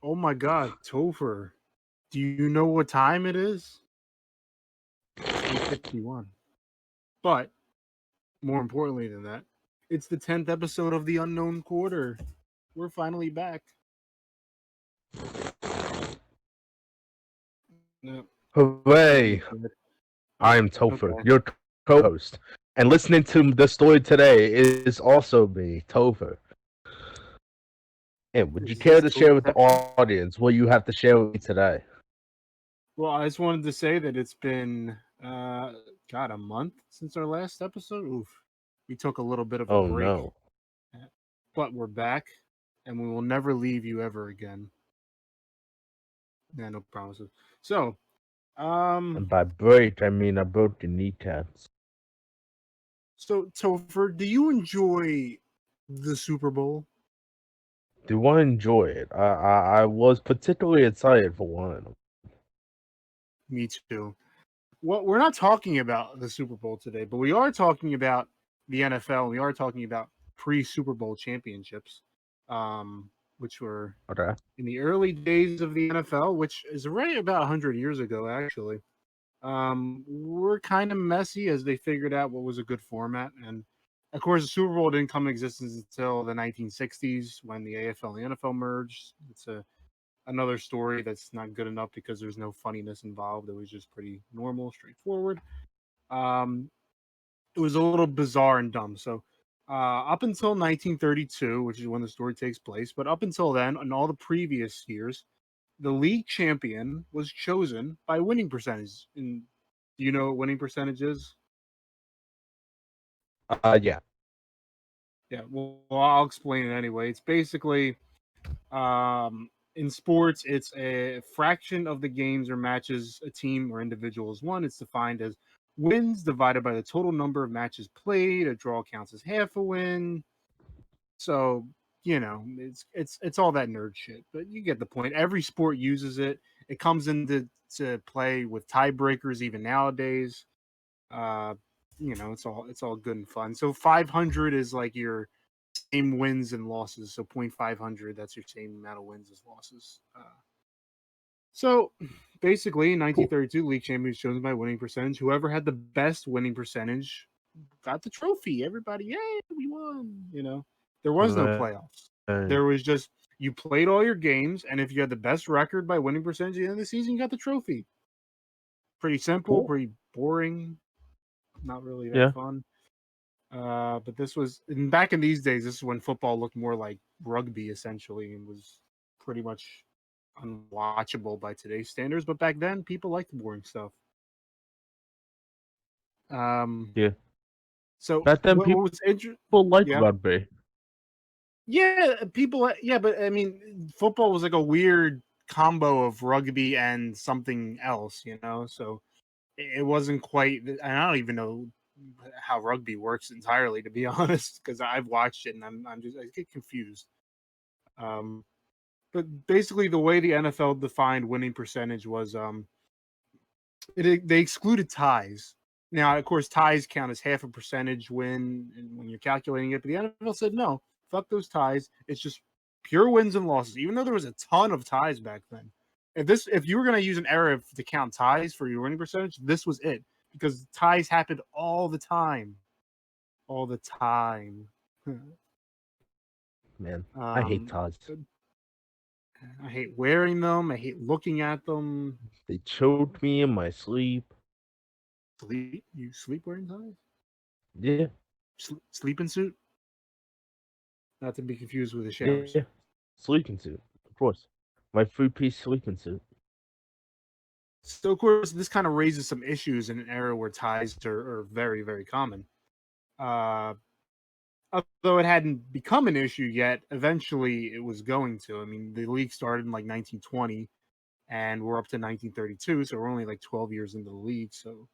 Oh my God, Topher. Do you know what time it is? It's 8:51. But more importantly than that, it's the 10th episode of the Unknown Quarter. We're finally back. No, that's not Hooray! good. I am Topher, Okay. your co-host, and listening to the story today is also me, Topher. And would you Is care this to share with the Tophception? audience what you have to share with me today? Well, I just wanted to say that it's been, God, a month since our last episode. Oof. We took a little bit of a Oh break, no! but we're back, and we will never leave you ever again. Yeah, no promises. So, um, And by break, I mean I broke your kneecaps. so Topher, do you enjoy the Super Bowl? Do I enjoy it? I was particularly excited for one of them. Me too. Well, we're not talking about the Super Bowl today, but we are talking about the NFL. We are talking about pre-Super Bowl championships, which were Okay. in the early days of the NFL, which is right about 100 years ago, actually. Were kind of messy as they figured out what was a good format. And of course, the Super Bowl didn't come into existence until the 1960s when the AFL and the NFL merged. It's another story that's not good enough because there's no funniness involved. It was just pretty normal, straightforward. Um, it was a little bizarre and dumb. So, up until 1932, which is when the story takes place, but up until then, and all the previous years, the league champion was chosen by winning percentage. And do you know what winning percentage is? Yeah. Yeah, well, I'll explain it anyway. It's basically in sports, it's a fraction of the games or matches a team or individual has won. It's defined as wins divided by the total number of matches played. A draw counts as half a win. So it's all that nerd shit, but you get the point. Every sport uses it. It comes into to play with tiebreakers even nowadays. Uh, it's all good and fun. So 500 is like your same wins and losses. So 0.500, that's your same amount of wins as losses. So basically, in Cool. 1932, league champions chosen by winning percentage. Whoever had the best winning percentage got the trophy. Everybody, yay, we won. There was no playoffs. Man. There was just you played all your games, and if you had the best record by winning percentage at the end of the season, you got the trophy. Pretty simple, Cool. pretty boring, not really that Yeah. fun. But this was back in these days. This is when football looked more like rugby, essentially, and was pretty much unwatchable by today's standards. But back then, people liked the boring stuff. Um, Yeah. so Back then, what people was interesting? liked Yeah, rugby. yeah, people. Yeah, but I mean, football was like a weird combo of rugby and something else. So it wasn't quite. And I don't even know how rugby works entirely, to be honest, because I've watched it and I get confused. Um, but basically, the way the NFL defined winning percentage was they excluded ties. Now, of course, ties count as half a percentage win when you're calculating it. But the NFL said no, fuck those ties. It's just pure wins and losses. Even though there was a ton of ties back then. If you were going to use an error to count ties for your winning percentage, this was it because ties happened all the time. Man, I hate um, ties. I hate wearing them. I hate looking at them. They choked me in my sleep. Sleep? You sleep wearing ties? Yeah. Sleeping suit? Not to be confused with the Yeah. showers. Sleeping suit, of course. My 3-piece sleeping suit. So, of course, this kind of raises some issues in an era where ties are very, very common. Uh, Although it hadn't become an issue yet, eventually it was going to. I mean, the league started in like 1920, and we're up to 1932, so we're only like 12 years into the league. So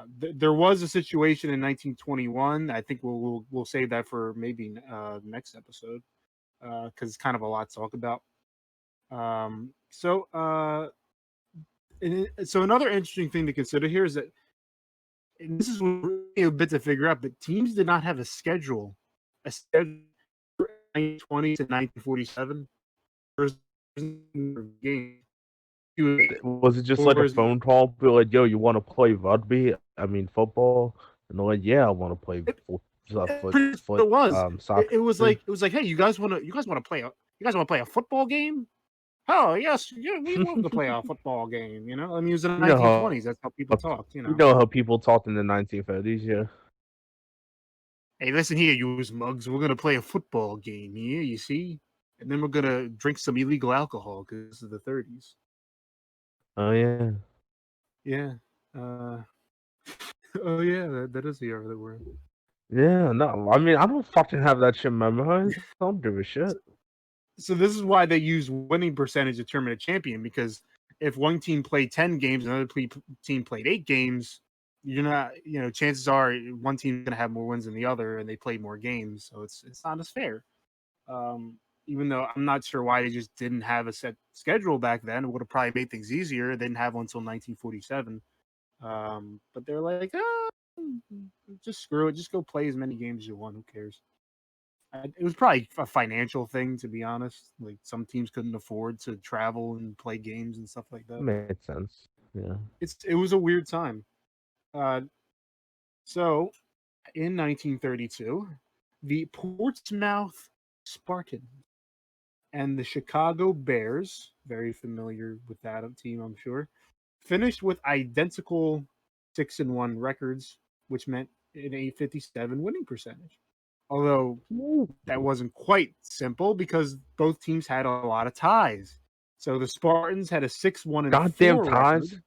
there was a situation in 1921. I think we'll save that for maybe next episode because it's kind of a lot to talk about. So another interesting thing to consider here is that and this is really a bit to figure out, but teams did not have a schedule from 1920 to 1947. game. You would Was it just like a scores. phone call? Be like, "Yo, you want to play rugby? I mean football?" And they're like, "Yeah, I want to play Pretty sure it was. soccer." It was like, hey, you guys want to play a football game? Oh yes, yeah, we love to play a football game. You know, I mean, it was in the You know 1920s. how That's how people talked. You you know, know how people talked in the 1930s, yeah. hey, listen here, you mugs. We're gonna play a football game here. You see, and then we're gonna drink some illegal alcohol because this is the 30s. Oh yeah. Yeah. Uh, oh yeah, that is the year that we're in. Yeah, no, I mean, I don't fucking have that shit memorized. I don't give a shit. So this is why they use winning percentage to determine a champion, because if one team played 10 games and another team played 8 games, you're not, chances are one team's gonna have more wins than the other, and they played more games, so it's not as fair. Um, Even though I'm not sure why they just didn't have a set schedule back then, it would have probably made things easier. They didn't have one until 1947, but they're like, just screw it, just go play as many games as you want. Who cares? It was probably a financial thing, to be honest. Like some teams couldn't afford to travel and play games and stuff like that. Makes sense. Yeah. It was a weird time. Uh, so in 1932, the Portsmouth Spartans and the Chicago Bears, very familiar with that team, I'm sure, finished with identical 6-1 records, which meant an 857 winning percentage. Although Ooh, that wasn't quite simple because both teams had a lot of ties. So the Spartans had a 6-1 and goddamn 4 ties. record.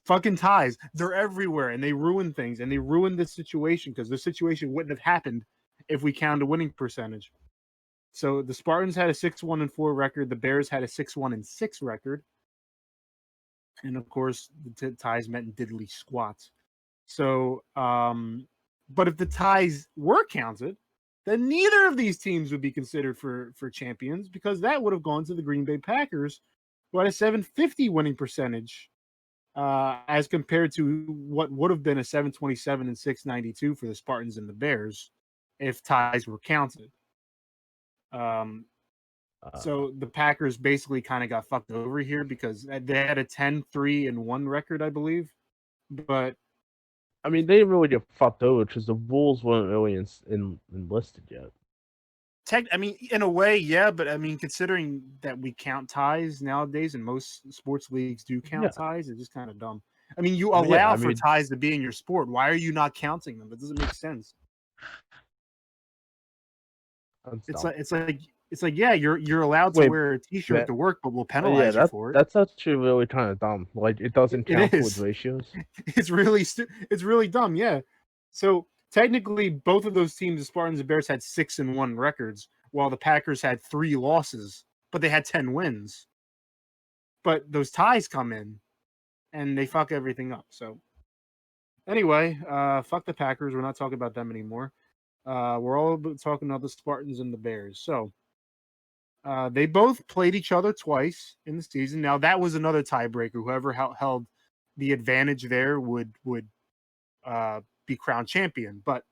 Fucking ties. They're everywhere and they ruin things and they ruined this situation because the situation wouldn't have happened if we counted a winning percentage. So the Spartans had a 6-1 and 4 record, the Bears had a 6-1 and 6 record. And of course, the ties meant diddly squats. So, but if the ties were counted, then neither of these teams would be considered for champions because that would have gone to the Green Bay Packers, who had a 750 winning percentage, as compared to what would have been a 727 and 692 for the Spartans and the Bears if ties were counted. Um, Uh, so the Packers basically kind of got fucked over here because they had a 10-3-1 record, I believe, but I mean, they didn't really get fucked over because the rules weren't really enlisted yet. I mean, in a way, yeah, but I mean, considering that we count ties nowadays, and most sports leagues do count Yeah, ties, it's just kind of dumb. I mean, you yeah. allow I for mean, ties to be in your sport. Why are you not counting them? That doesn't make sense. that's It's dumb. like yeah, you're allowed to Wait, wear a T-shirt that to work, but we'll yeah, penalize you that for it. that's actually really kind of dumb. Like, it doesn't It count towards is. ratios. It's really dumb. Yeah. So technically, both of those teams, the Spartans and Bears, had 6-1 records, while the Packers had 3 losses, but they had 10 wins. But those ties come in and they fuck everything up. So anyway, fuck the Packers. We're not talking about them anymore. We're all talking about the Spartans and the Bears. So they both played each other twice in the season. Now that was another tiebreaker. Whoever held the advantage there would be crowned champion. But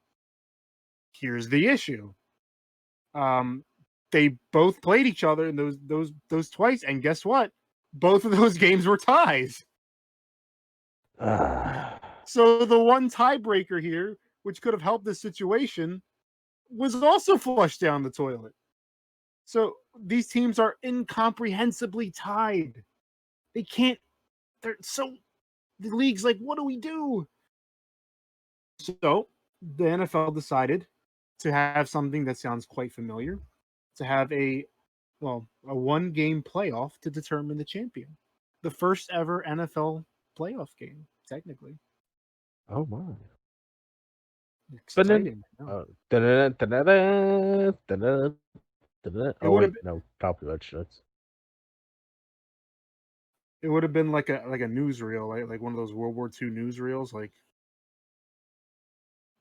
here's the issue: um, they both played each other in those twice, and guess what? Both of those games were ties. Ah, So the one tiebreaker here, which could have helped the situation, was also flushed down the toilet. So these teams are incomprehensibly tied. They can't. They're so. The league's like, what do we do? So the NFL decided to have something that sounds quite familiar, to have a one game playoff to determine the champion. The first ever NFL playoff game, technically. oh my. But then, Exciting. I know. da-da-da, da-da-da, da-da, da-da. It Oh would have wait, no, copyright strikes. it would have been like a newsreel, like one of those World War II newsreels, like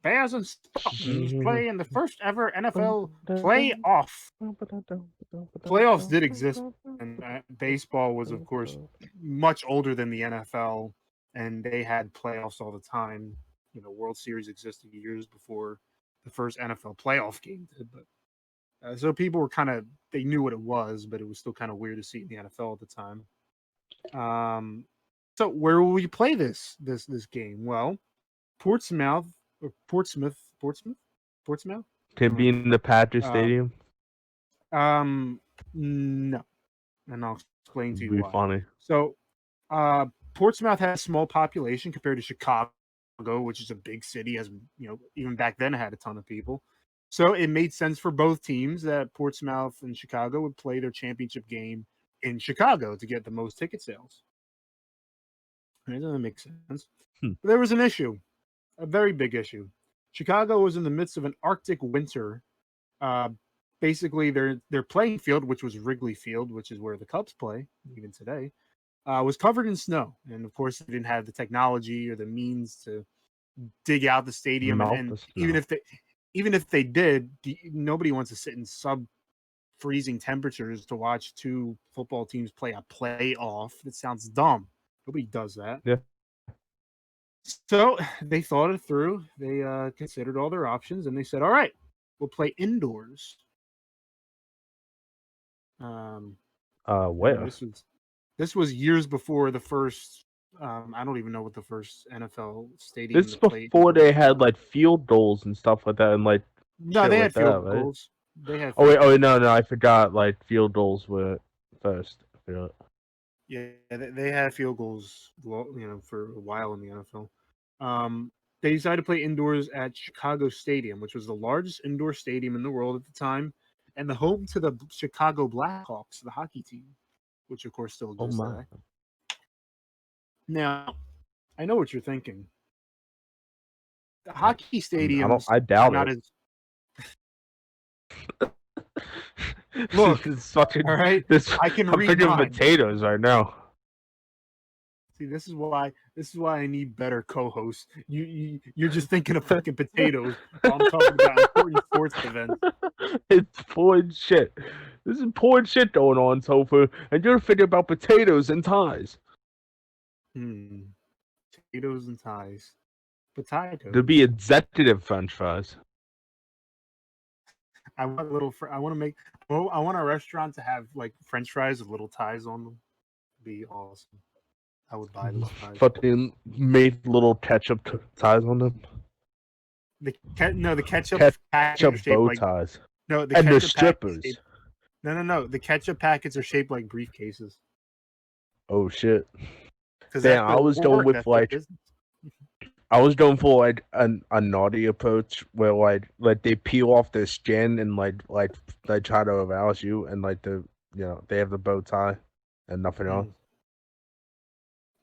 Bears and Spartans play in the first ever NFL playoff. Playoffs did exist, and baseball was, of course, much older than the NFL, and they had playoffs all the time. World Series existed years before the first NFL playoff game did. But So people were they knew what it was, but it was still kind of weird to see it in the NFL at the time. Um, so where will we play this game? Well, Portsmouth or Portsmouth. I Can don't be know. in the Patriot Um, Stadium. no, and I'll explain to you Be why. funny. So, uh, Portsmouth has a small population compared to Chicago, which is a big city. As even back then, it had a ton of people. So it made sense for both teams that Portsmouth and Chicago would play their championship game in Chicago to get the most ticket sales. Right? Doesn't make sense. Hmm. But there was an issue, a very big issue. Chicago was in the midst of an Arctic winter. Uh, Basically, their playing field, which was Wrigley Field, which is where the Cubs play even today, was covered in snow. And of course, they didn't have the technology or the means to dig out the stadium. And, Melt and the even snow. if they did, nobody wants to sit in sub freezing temperatures to watch two football teams play a playoff. That sounds dumb. Nobody does that. Yeah. So they thought it through. They considered all their options, and they said, "All right, we'll play indoors." Um, and Where? this was years before the first. I don't even know what the first NFL stadium This is that played before they indoors had was. like field goals and stuff like that, and like No, shit they like had that, field right? goals. They had Oh field wait, goals. no, I forgot. Like field goals were first. I forgot. Yeah, they had field goals, for a while in the NFL. Um, they decided to play indoors at Chicago Stadium, which was the largest indoor stadium in the world at the time, and the home to the Chicago Blackhawks, the hockey team, which of course still Oh exists my. today. Now, I know what you're thinking. The hockey I don't. stadiums I are doubt not it. as look. It's fucking. All right, This. I can I'm read thinking minds. potatoes right now. See, this is why I need better co-hosts. You're just thinking of fucking potatoes while I'm talking about important sports events. It's pouring shit. This is pouring shit going on, Tofu, and you're thinking about potatoes and ties. Potatoes and ties. To be Potatoes. executive French fries. I want little. I want to make. Oh, I want a restaurant to have like French fries with little ties on them. Be awesome. I would buy those ties. Fucking made little ketchup ties on them. The ketchup packets are Ketchup shaped bow like ties. no. The And the ketchup packets strippers. shaped no. The ketchup packets are shaped like briefcases Oh shit. because that's Damn, I their was going work. with That's their like business. I was going for like a naughty approach where like they peel off their skin and like they try to arouse you and like they have the bow tie and nothing else. Mm,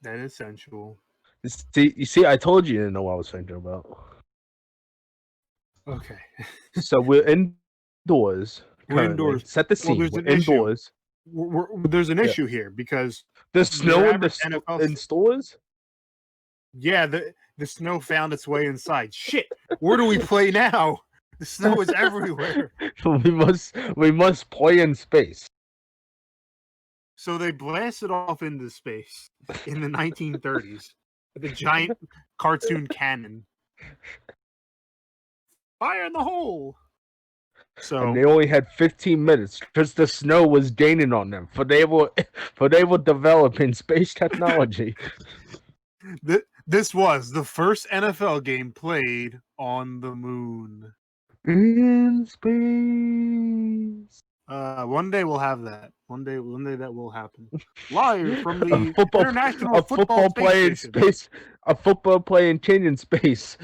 that is sensual. You see, I told you didn't know what I was thinking about. Okay, So we're indoors we're currently. indoors. Set the Well, scene. there's We're an issue. indoors. There's an Yeah. issue here because There's your snow in average NFL. in stores. Yeah, the snow found its way inside. Shit, where do we play now? The snow is everywhere. we must play in space. So they blasted off into space in the 1930s with a giant cartoon cannon. Fire in the hole. And So they only had 15 minutes because the snow was gaining on them. For they were developing space technology. this was the first NFL game played on the moon. In space. One day we'll have that. One day that will happen. Live from A the football, International a Football football Space playing Station. space, a football playing king in space.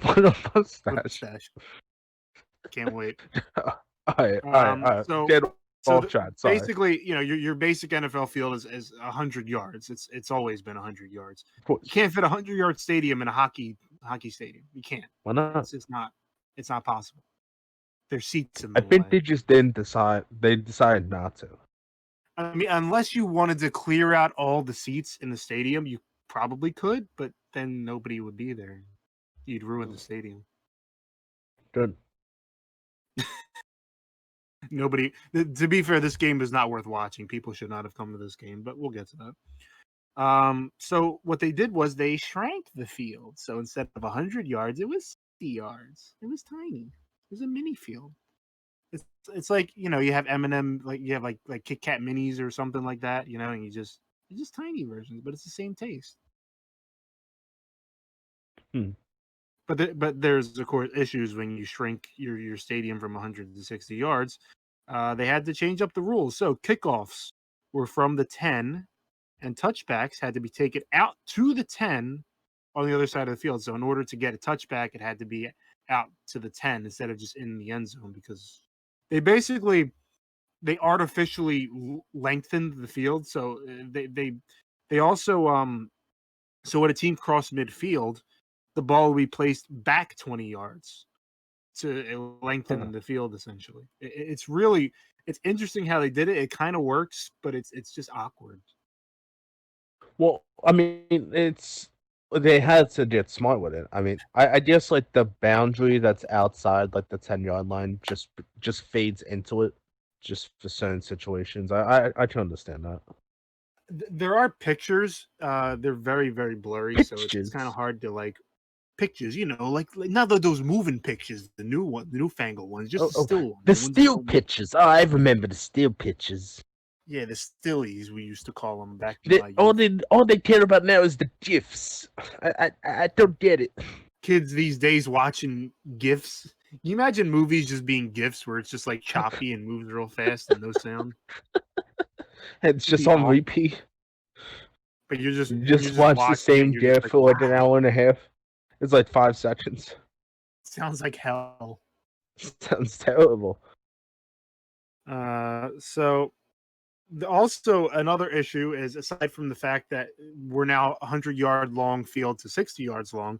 What a With mustache! mustache. Can't wait. Alright. So Get off track. Sorry. basically, your basic NFL field is 100 yards. It's always been 100 yards. Of You course. can't fit a 100-yard stadium in a hockey stadium. You can't. Why not? It's not possible. There's seats in I the think way. they just didn't decide. They decided not to. I mean, unless you wanted to clear out all the seats in the stadium, you probably could, but then nobody would be there. You'd ruin the stadium. Good. Nobody. To be fair, this game is not worth watching. People should not have come to this game, but we'll get to that. So what they did was they shrank the field. So instead of 100 yards, it was 60 yards. It was tiny. It was a mini field. it's like, you know, you have M&M, like you have like Kit Kat minis or something like that, you know, and it's just tiny versions, but it's the same taste. Hmm. But there's of course issues when you shrink your stadium from 100 to 60 yards. They had to change up the rules. So kickoffs were from the 10, and touchbacks had to be taken out to the 10 on the other side of the field. So in order to get a touchback, it had to be out to the 10 instead of just in the end zone, because they basically they artificially lengthened the field. So they also so when a team crossed midfield, the ball will be placed back 20 yards to Huh. lengthen the field. Essentially, it's really it's interesting how they did it. It kind of works, but it's just awkward. Well, I mean, it's they had to get smart with it. I mean, I guess like the boundary that's outside like the 10-yard line just fades into it, just for certain situations. I can understand that. There are pictures. They're very blurry, so it's kind of Pitches. hard to like pictures. You know, like not those moving pictures, the new one, the newfangled ones, just Oh, the oh, still ones, the the ones that steel don't move. pitches. Oh, I remember the steel pitches. Yeah, the stillies we used to call them back in They, my all youth. they all they care about now is the gifs. I don't get it. Kids these days watching gifs. Can you imagine movies just being gifs where it's just like choppy and moves real fast and no sound? It's It'd just be on awful. repeat. But You you're just just watch the watching it. And same you're just gif like, for like an wow, hour and a half. It's like 5 seconds. sounds like hell. Sounds terrible. So also another issue is, aside from the fact that we're now 100-yard long field to 60 yards long,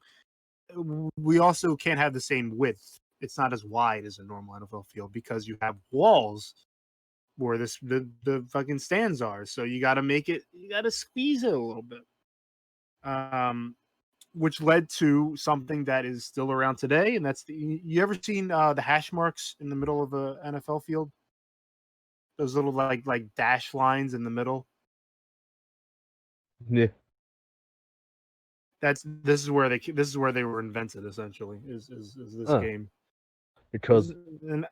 we also can't have the same width. It's not as wide as a normal NFL field because you have walls where the fucking stands are. So you got to make it, you got to squeeze it a little bit. Um, which led to something that is still around today, and that's you ever seen the hash marks in the middle of a NFL field? Those little like dash lines in the middle. Yeah. This is where they were invented, essentially. Is this Uh, game. because And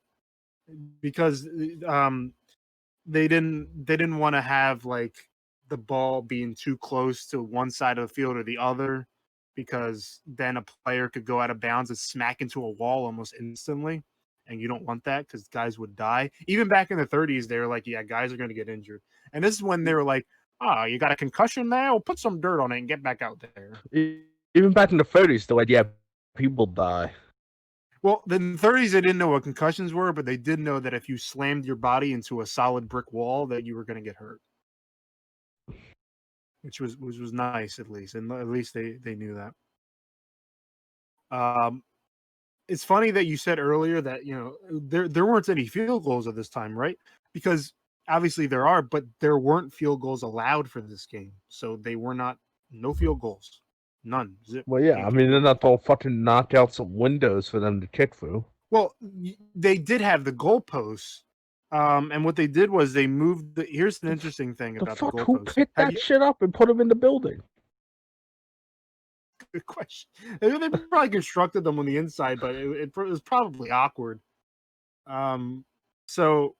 because they didn't want to have like the ball being too close to one side of the field or the other, because then a player could go out of bounds and smack into a wall almost instantly, and you don't want that because guys would die. Even back in the 30s, they were like, yeah, guys are going to get injured, and this is when they were like, oh, you got a concussion there, well, put some dirt on it and get back out there. even back in the 30s, the idea people die. Well, in the 30s, they didn't know what concussions were, but they did know that if you slammed your body into a solid brick wall, that you were going to get hurt, which was nice, at least, and at least they knew that. Um, it's funny that you said earlier that, you know, there weren't any field goals at this time, right? Because obviously there are, but there weren't field goals allowed for this game, so they were not no field goals, none, zip, Well, yeah, can't I kick mean, they're one. not all fucking knock out some windows for them to kick through. Well, they did have the goalposts, and what they did was they moved the. Here's an interesting thing The about the fuck? Who goalposts. picked Have that you? shit up and put them in the building? Good question. They probably constructed them on the inside, but it was probably awkward. Um, so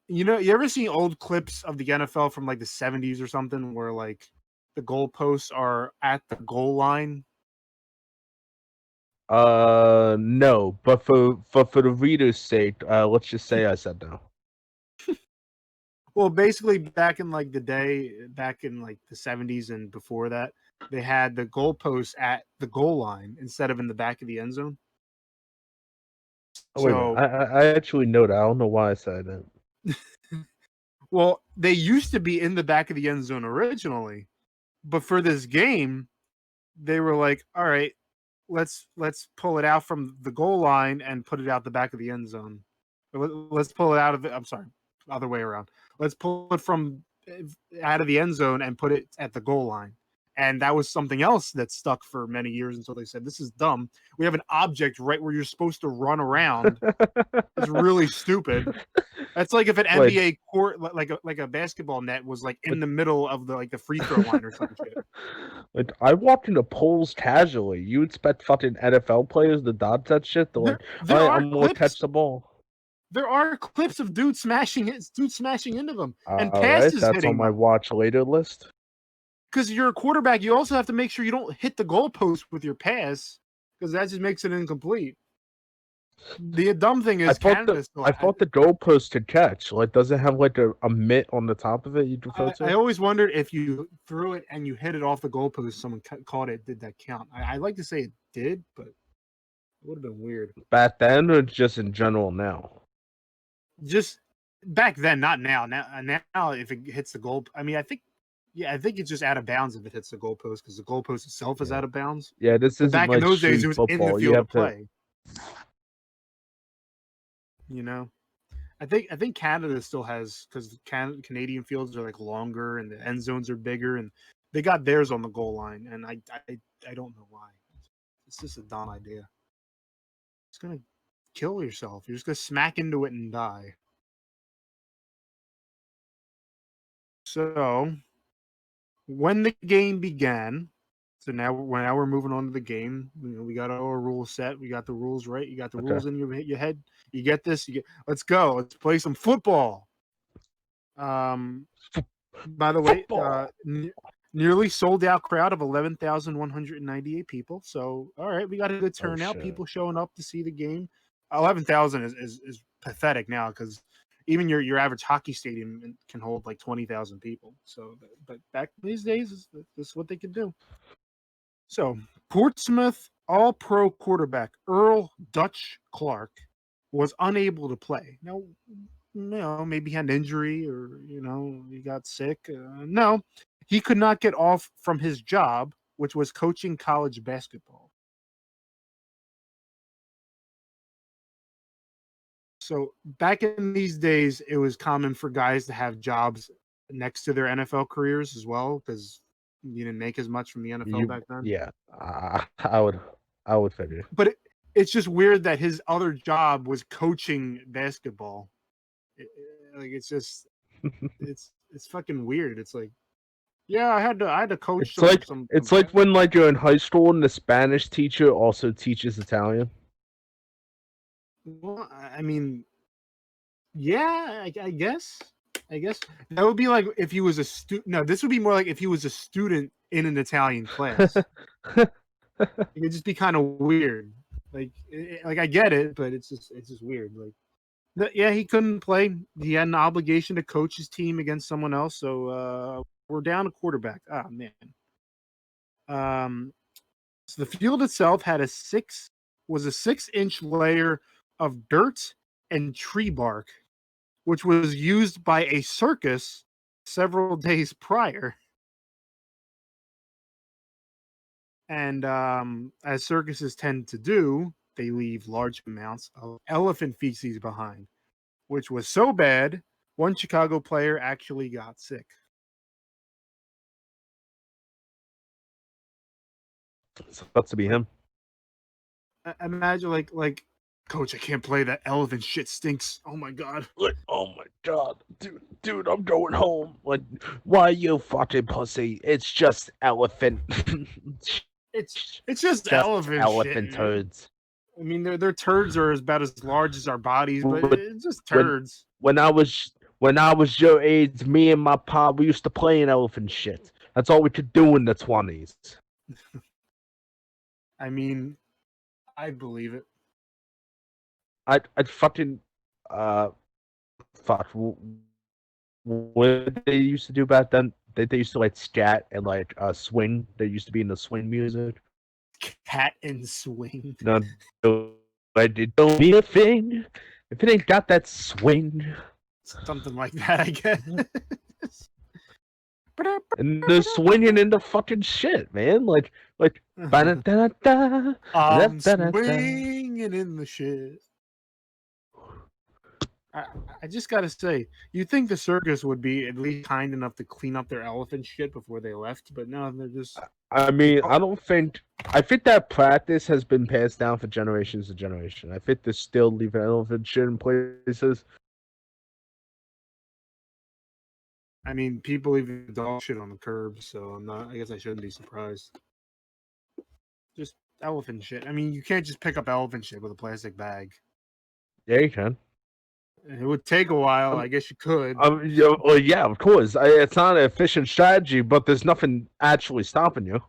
you ever seen old clips of the NFL from like the 70s or something, where like the goalposts are at the goal line? No, but for the reader's sake, let's just say I said no. Well, basically, back in like the day, back in like the 70s and before that, they had the goalposts at the goal line instead of in the back of the end zone. Oh, wait a minute. So, I actually know that. I don't know why I said that. well, they used to be in the back of the end zone originally, but for this game, they were like, all right, let's pull it out from the goal line and put it out the back of the end zone. Let's pull it out of the. I'm sorry, other way around. Let's pull it from out of the end zone and put it at the goal line. And that was something else that stuck for many years until they said, this is dumb. We have an object right where you're supposed to run around. It's really stupid. That's like if an Like, NBA court, like a basketball net, was like in the middle of the free throw line or some shit. like I walked into polls casually. You expect fucking NFL players to dodge that shit? They're like, There all there right, are I'm gonna catch clips the ball. There are clips of dudes smashing into them and All right, passes that's on hitting my them. watch later list. Because you're a quarterback, you also have to make sure you don't hit the goalpost with your pass, because that just makes it incomplete. The dumb thing I is thought the Canada still. I thought the goalpost could catch. Like, does it have like a mitt on the top of it you throw I to? always wondered if you threw it and you hit it off the goalpost, someone caught it. Did that count? I like to say it did, but it would have been weird. Back then, or just in general now? Just back then, not now. Now, if it hits the goal, I mean, I think it's just out of bounds if it hits the goalpost because the goalpost itself is Yeah. out of bounds. Yeah, this But isn't back in like those days, it street was in the football. You field of have to. play. You know, I think Canada still has, because Canadian fields are like longer and the end zones are bigger, and they got theirs on the goal line, and I don't know why. It's just a dumb idea. It's gonna kill yourself. You're just gonna smack into it and die. So when the game began, so now we're moving on to the game. We got our rules set. We got the rules right. You got the Okay. rules in your head. You get this. Let's go. Let's play some football. By the way, Football. nearly sold out crowd of 11,198 people. So, all right, we got a good Oh turnout. shit. People showing up to see the game. 11,000 is pathetic now, because even your average hockey stadium can hold like 20,000 people. So, but back these days, this is what they could do. So, Portsmouth All Pro quarterback Earl Dutch Clark was unable to play. Now, maybe he had an injury, or he got sick. No, he could not get off from his job, which was coaching college basketball. So back in these days, it was common for guys to have jobs next to their NFL careers as well, because you didn't make as much from the NFL back then. Yeah. I would figure. But it's just weird that his other job was coaching basketball. Like, it's fucking weird. It's like, yeah, I had to coach It's some like some some it's like when like you're in high school and the Spanish teacher also teaches Italian. Well, I mean, yeah, I guess. I guess that would be like if he was a student. No, this would be more like if he was a student in an Italian class. It would just be kind of weird. Like I get it, but it's just weird. Like, yeah, he couldn't play. He had an obligation to coach his team against someone else. So we're down a quarterback. Ah, man. Um, so the field itself had a 6-inch layer of dirt and tree bark, which was used by a circus several days prior. And as circuses tend to do, they leave large amounts of elephant feces behind, which was so bad, one Chicago player actually got sick. Sucks to be him. Imagine, like, coach, I can't play. That elephant shit stinks. Oh my god. Like, oh my god, dude, I'm going home. Like, why you fucking pussy? It's just elephant. It's just just elephant shit, elephant man. turds. I mean, their turds are about as large as our bodies, but When it's just when turds. when I was your age, me and my pop, we used to play in elephant shit. That's all we could do in the 20s. I mean, I believe it. I'd fucking fuck. What they used to do back then? They used to like scat and like swing. They used to be in the swing music. Cat and swing. No, but it don't mean a thing if it ain't got that swing. Something like that, I guess. And they're swinging into fucking shit, man. Like ba-da-da-da-da, I'm da-da-da-da. swinging in the shit. I, I just gotta say, you think the circus would be at least kind enough to clean up their elephant shit before they left, but no, they're just. I mean, I think that practice has been passed down for generations to generation. I think they're still leaving elephant shit in places. I mean, people leave dog shit on the curb, so I'm not. I guess I shouldn't be surprised. Just elephant shit. I mean, you can't just pick up elephant shit with a plastic bag. Yeah, you can. It would take a while. I guess you could. Well, yeah, of course. It's not an efficient strategy, but there's nothing actually stopping you.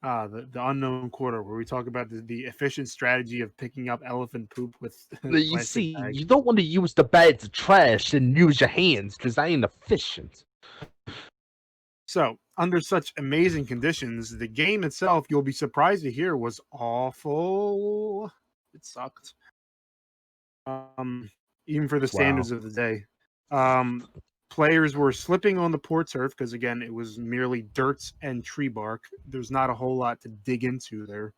The unknown quarter, where we talk about the efficient strategy of picking up elephant poop with You plastic see, bags. you don't want to use the bags of trash and use your hands because that ain't efficient. So, under such amazing conditions, the game itself, you'll be surprised to hear, was awful. It sucked. Even for the Wow. standards of the day. Players were slipping on the poor turf because, again, it was merely dirt and tree bark. There's not a whole lot to dig into there.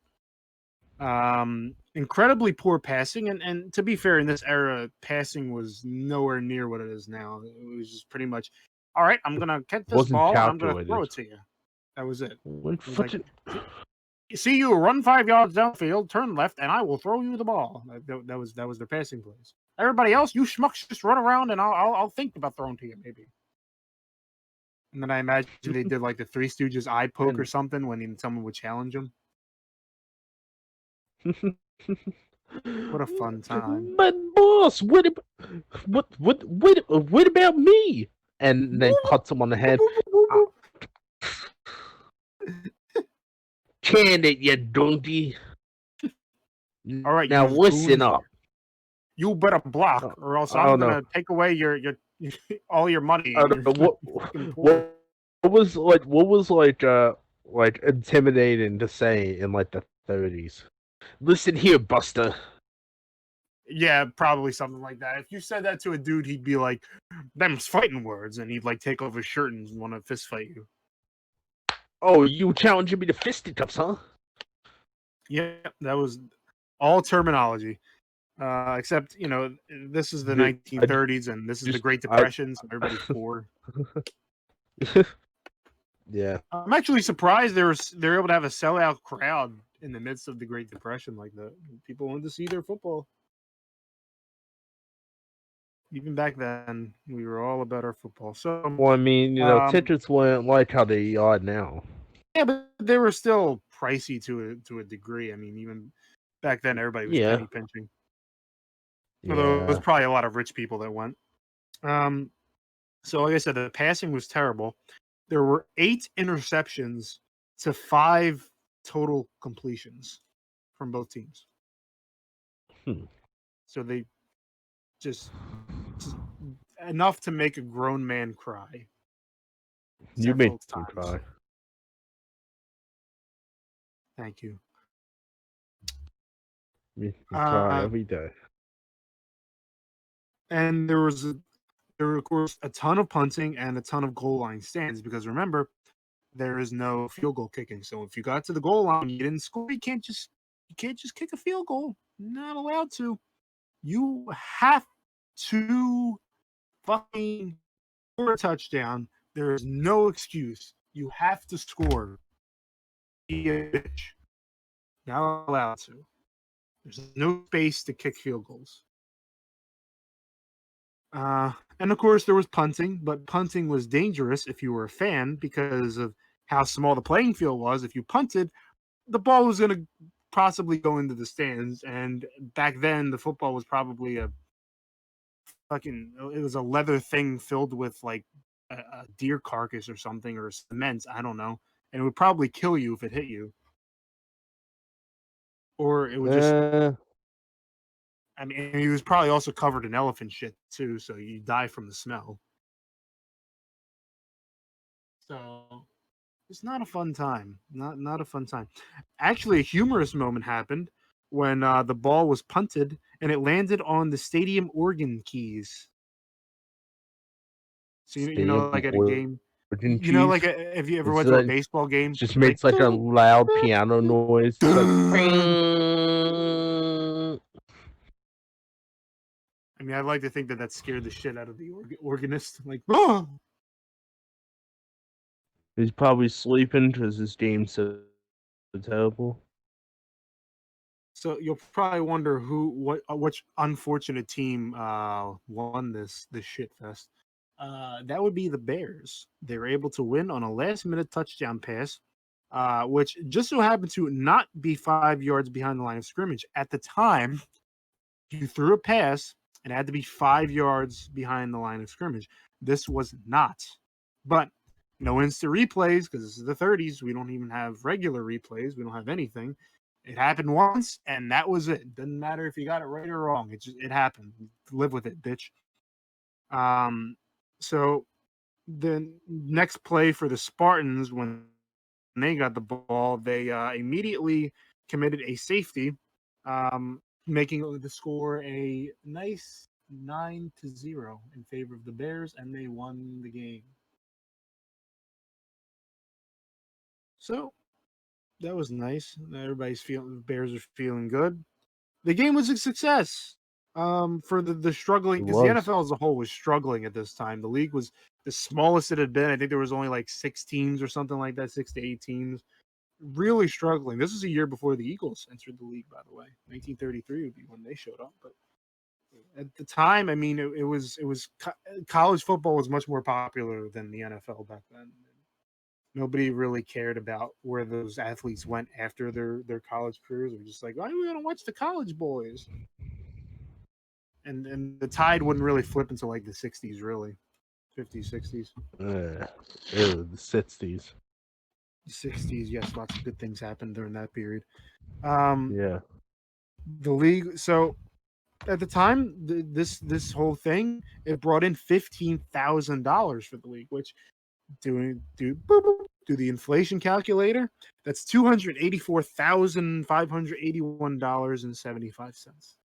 Incredibly poor passing, and to be fair, in this era, passing was nowhere near what it is now. It was just pretty much, all right, I'm gonna catch this Wasn't ball and I'm gonna throw calculated. it to you. That was it. What It was like, fucking... you see you run 5 yards downfield, turn left, and I will throw you the ball. That was their passing plays. Everybody else, you schmucks, just run around, and I'll think about throwing to you maybe. And then I imagine they did like the Three Stooges eye poke or And something when someone would challenge them. What a fun time! but boss, what about me? And then cuts him on the head. Can it, you donkey? All right, Now you listen goons, up. you better block, or else Oh I'm no. gonna take away your all your money. I And don't know you're fucking poor. what was like intimidating to say in like the 30s. Listen here, Buster. Yeah, probably something like that. If you said that to a dude, he'd be like, "Them's fighting words," and he'd like take off his shirt and want to fist fight you. Oh, you challenging me to fisticuffs, huh? Yeah, that was all terminology. Except, this is the Dude, I 1930s and this is the just Great I Depression, so everybody's poor. yeah. I'm actually surprised they're able to have a sellout crowd in the midst of the Great Depression like that. People wanted to see their football. Even back then, we were all about our football. So, Well, I mean, um, tickets weren't like how they are now. yeah, but they were still pricey to a degree. I mean, even back then, everybody was Yeah. penny pinching. Although it was Yeah. probably a lot of rich people that went. Um, so, like I said, the passing was terrible. There were 8 interceptions to 5 total completions from both teams. Hmm. So they just enough to make a grown man cry You made several me times. cry. Thank you. Me cry Uh, every day. and there were of course a ton of punting and a ton of goal line stands because remember there is no field goal kicking. So if you got to the goal line, you didn't score, you can't just kick a field goal. Not allowed to. You have to fucking score a touchdown. There is no excuse. You have to score. Be a bitch. Not allowed to. There's no space to kick field goals. And of course, there was punting, but punting was dangerous if you were a fan because of how small the playing field was. If you punted, the ball was going to possibly go into the stands. And back then, the football was probably it was a leather thing filled with like a deer carcass or something or cement. I don't know. And it would probably kill you if it hit you. Or it would just, Uh, I mean, he was probably also covered in elephant shit too. So you die from the smell. So it's not a fun time. Not a fun time. Actually, a humorous moment happened when the ball was punted and it landed on the stadium organ keys. So stadium like at a game, organ keys. like have you ever It's went to a like baseball game? just It's like, makes like a loud piano noise. It's like I mean, I'd like to think that scared the shit out of the organist. Like, oh! he's probably sleeping because this game's so terrible. So you'll probably wonder which unfortunate team won this shit fest. That would be the Bears. They were able to win on a last minute touchdown pass, which just so happened to not be 5 yards behind the line of scrimmage. At the time, you threw a pass and it had to be 5 yards behind the line of scrimmage. This was not. But no instant replays because this is the 30s. We don't even have regular replays. We don't have anything. It happened once, and that was it. Doesn't matter if you got it right or wrong. It happened. Live with it, bitch. So the next play for the Spartans, when they got the ball, they immediately committed a safety, making the score a nice 9-0 in favor of the Bears, and they won the game. So that was nice. Everybody's feeling, the Bears are feeling good. The game was a success. For the It struggling, because the was. NFL as a whole was struggling at this time. The league was the smallest it had been. I think there was only like 6 teams or something like that, 6 to 8 teams. Really struggling. This was a year before the Eagles entered the league, by the way. 1933 would be when they showed up. But at the time, I mean, college football was much more popular than the NFL back then. Nobody really cared about where those athletes went after their college careers. They were just like, "Oh, we want to watch the college boys." And the tide wouldn't really flip until like the 60s, really, 50s, 60s, Ew, the 60s. 60s. Yes, lots of good things happened during that period. Um, Yeah. the league. So at the time, this whole thing, it brought in $15,000 for the league, which do the inflation calculator. That's $284,581.75.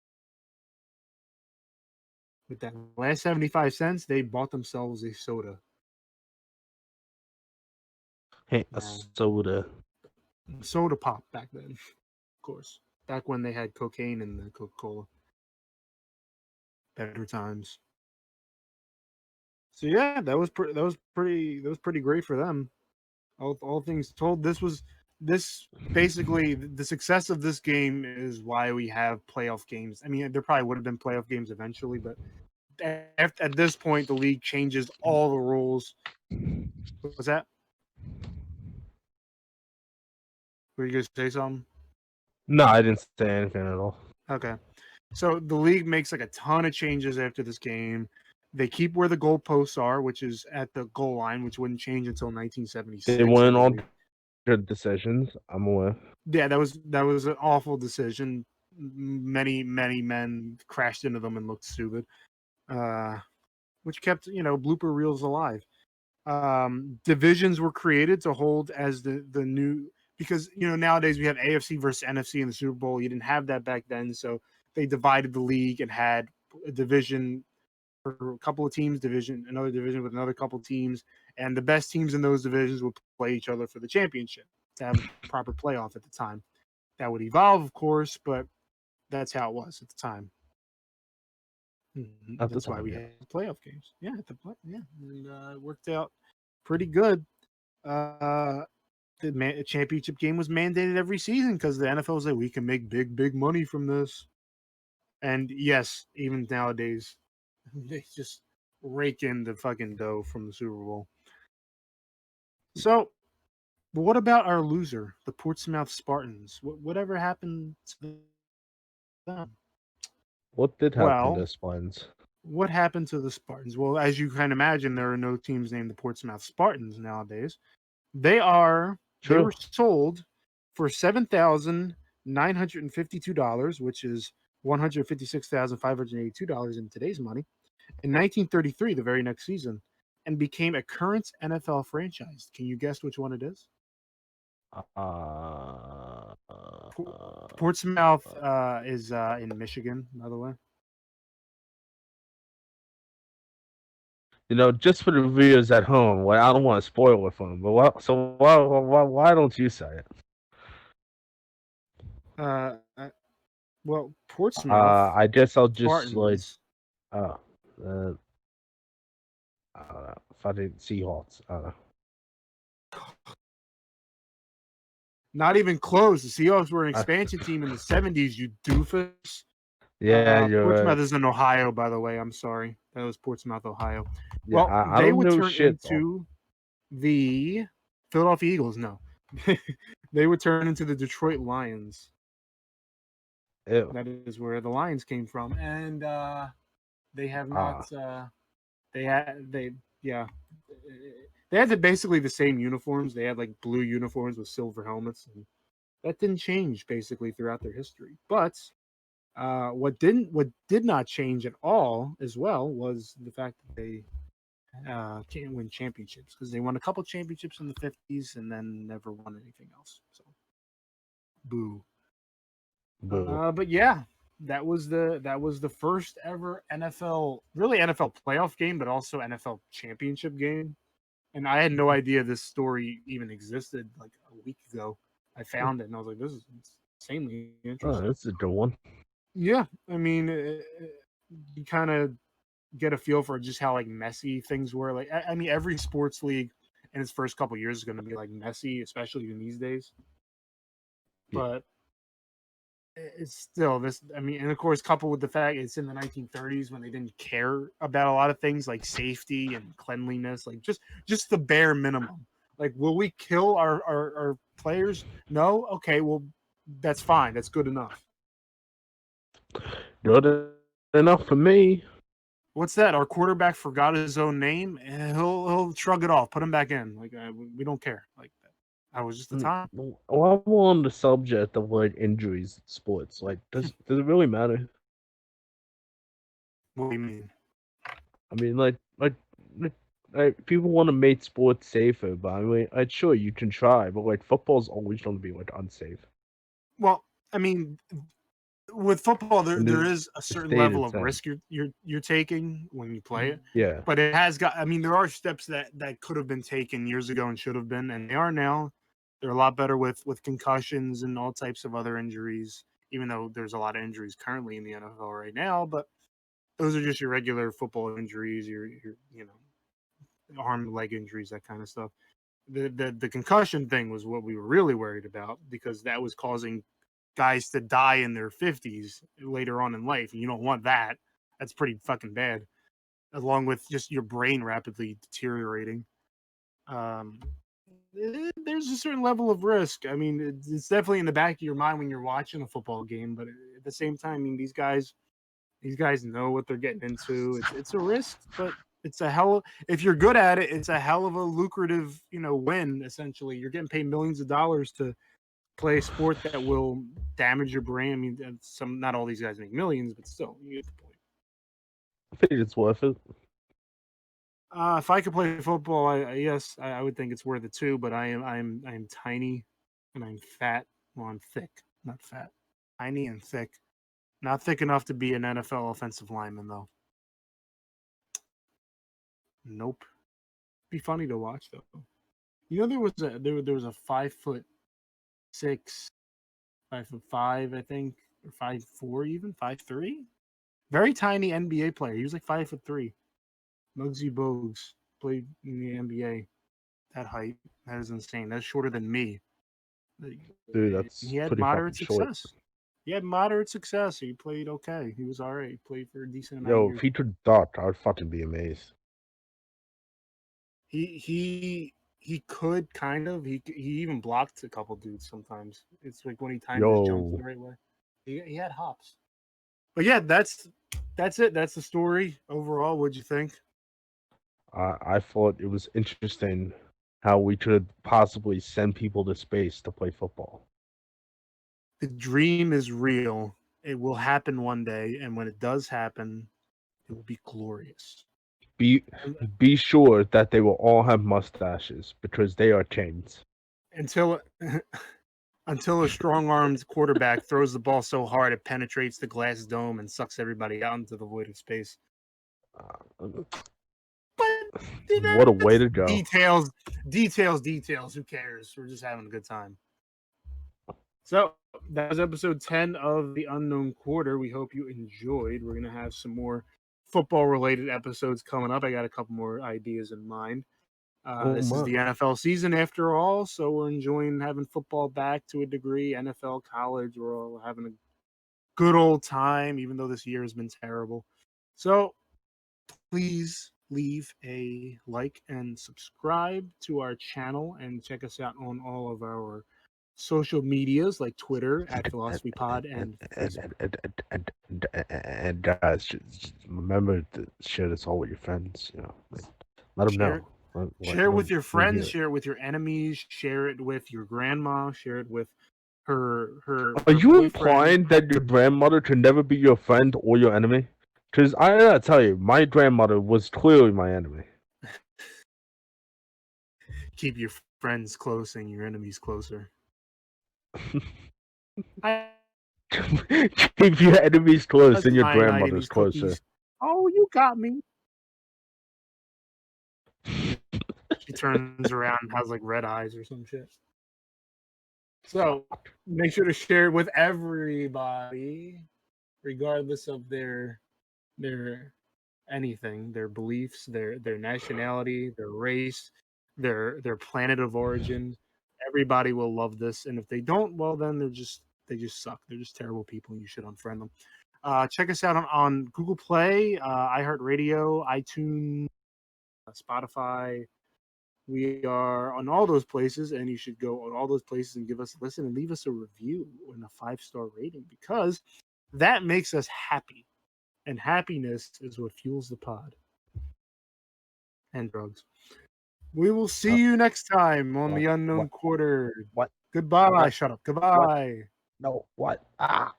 With that last 75 cents, they bought themselves a soda. Hey, a Now, soda. soda pop back then, of course. Back when they had cocaine in the Coca Cola. Better times. So yeah, that was pretty great for them. All things told, this basically the success of this game is why we have playoff games. I mean, there probably would have been playoff games eventually, but at this point, the league changes all the rules. What's that? Were you gonna say something? No, I didn't say anything at all. Okay. So the league makes like a ton of changes after this game. They keep where the goalposts are, which is at the goal line, which wouldn't change until They 1976, I went believe. on good decisions. I'm aware. Yeah, that was an awful decision. Many men crashed into them and looked stupid, uh, which kept blooper reels alive. Divisions were created to hold as the new, because nowadays we have AFC versus NFC in the Super Bowl. You didn't have that back then, so they divided the league and had a division for a couple of teams, another division with another couple of teams, and the best teams in those divisions would play each other for the championship to have a proper playoff at the time. That would evolve, of course, but that's how it was at the time. At the That's why time, we yeah. had playoff games. Yeah, yeah, and it worked out pretty good. Uh, the championship game was mandated every season because the NFL was like, we can make big money from this. And yes, even nowadays, they just rake in the fucking dough from the Super Bowl. So, but what about our loser, the Portsmouth Spartans? Whatever happened to them? What did happen Well, to Spartans? what happened to the Spartans? Well, as you can imagine, there are no teams named the Portsmouth Spartans nowadays. They True. were sold for $7,952, which is $156,582 in today's money, in 1933, the very next season, and became a current NFL franchise. Can you guess which one it is? Uh, Portsmouth is in Michigan, by the way. just for the viewers at home, well, I don't want to spoil it for them, but why don't you say it? Uh, uh, well, Portsmouth I guess I'll just like Spartans. uh, uh I don't know. If I did Seahawks, I don't know. Not even close. The Seahawks were an I, expansion team in the 70s, you doofus. yeah, you're Portsmouth right. is in Ohio, by the way. I'm sorry. That was Portsmouth, Ohio. Yeah, Well, I they don't would know turn shit though. into the Philadelphia Eagles. No, they would turn into the Detroit Lions. Ew. That is where the Lions came from. And They have not. Ah, They yeah. They had basically the same uniforms. They had like blue uniforms with silver helmets, and that didn't change basically throughout their history. But what did not change at all as well was the fact that they can't win championships because they won a couple championships in the 50s and then never won anything else. So boo. boo. But yeah, that was the first ever NFL playoff game, but also NFL championship game. And I had no idea this story even existed like a week ago. I found it and I was like, this is insanely Oh, interesting. that's a good one. Yeah, I mean, you kind of get a feel for just how like messy things were. Like, I mean, every sports league in its first couple years is going to be like messy, especially in these days. Yeah. But it's still this. I mean, and of course, coupled with the fact it's in the 1930s when they didn't care about a lot of things like safety and cleanliness, like just the bare minimum. Like, will we kill our players? No. Okay. Well, that's fine. That's good enough. Good enough for me. What's that? Our quarterback forgot his own name. He'll shrug it off, put him back in. Like we don't care. Like that was just the time. While we're on the subject of like injuries in sports, like does it really matter? What do you mean? I mean, like, people want to make sports safer, but I mean, sure you can try, but like football's always going to be like unsafe, Well, I mean, with football, and there is a it certain stayed level the of same. risk you're taking when you play it, Yeah, but it has got. I mean, there are steps that could have been taken years ago and should have been, and they are now. They're a lot better with concussions and all types of other injuries. Even though there's a lot of injuries currently in the NFL right now, but those are just your regular football injuries, your arm and leg injuries, that kind of stuff. The concussion thing was what we were really worried about because that was causing guys to die in their 50s later on in life, and you don't want that. That's pretty fucking bad. Along with just your brain rapidly deteriorating. Um, there's a certain level of risk. I mean, it's definitely in the back of your mind when you're watching a football game, but at the same time, I mean, these guys know what they're getting into. It's a risk, but it's a hell. If you're good at it, it's a hell of a lucrative, win. Essentially, you're getting paid millions of dollars to play a sport that will damage your brain. I mean, not all these guys make millions, but still, you get the point. I think it's worth it. If I could play football, yes, I would think it's worth it too. But I am tiny, and I'm fat. Well, I'm thick, not fat. Tiny and thick. Not thick enough to be an NFL offensive lineman, though. Nope. Be funny to watch though. There was a 5'6", 5'5", I think, or 5'4", even 5'3". Very tiny NBA player. He was like 5'3". Muggsy Bogues played in the NBA. That height, that is insane. That's shorter than me. Dude, He that's had pretty fucking moderate short. success. He had moderate success. He played okay. He was all right. He played for a decent amount of Yo, if years. he could dot, I would fucking be amazed. He could kind of. He even blocked a couple dudes sometimes. It's like when he timed his jumps the Yo, right way. He had hops. But yeah, that's it. That's the story overall. What'd you think? I thought it was interesting how we could possibly send people to space to play football. The dream is real. It will happen one day, and when it does happen, it will be glorious. Be And be sure that they will all have mustaches because they are chains. until until a strong-armed quarterback throws the ball so hard it penetrates the glass dome and sucks everybody out into the void of space. Uh, But what a way that's to go! details. Who cares? We're just having a good time. So that was episode 10 of the Unknown Quarter. We hope you enjoyed. We're gonna have some more football-related episodes coming up. I got a couple more ideas in mind. Oh This is my, the NFL season after all, so we're enjoying having football back to a degree. NFL, college, we're all having a good old time, even though this year has been terrible. So please leave a like and subscribe to our channel and check us out on all of our social medias like Twitter at PhilosophyPod and Facebook. And guys, just remember to share this all with your friends. Let them Share know. it. Share it with your Let 'em friends. hear it. Share it with your enemies. Share it with your grandma. Share it with Are her you boyfriend. implying that your grandmother can never be your friend or your enemy? Because I gotta tell you, my grandmother was clearly my enemy. Keep your friends close and your enemies closer. I Keep your enemies close and your my night in grandmother's these closer. cookies. Oh, you got me. She turns around and has like red eyes or some shit. So make sure to share it with everybody, regardless of their anything, their beliefs, their nationality, their race, their planet of origin. Everybody will love this, and if they don't, well, then they just suck. They're just terrible people, and you should unfriend them. Check us out on Google Play, iHeartRadio, iTunes, Spotify. We are on all those places, and you should go on all those places and give us a listen and leave us a review and a 5-star rating because that makes us happy. And happiness is what fuels the pod and drugs. We will see you next time on the Unknown What? Quarter. What? Goodbye. What? Shut up. What? Goodbye. No. What? Ah.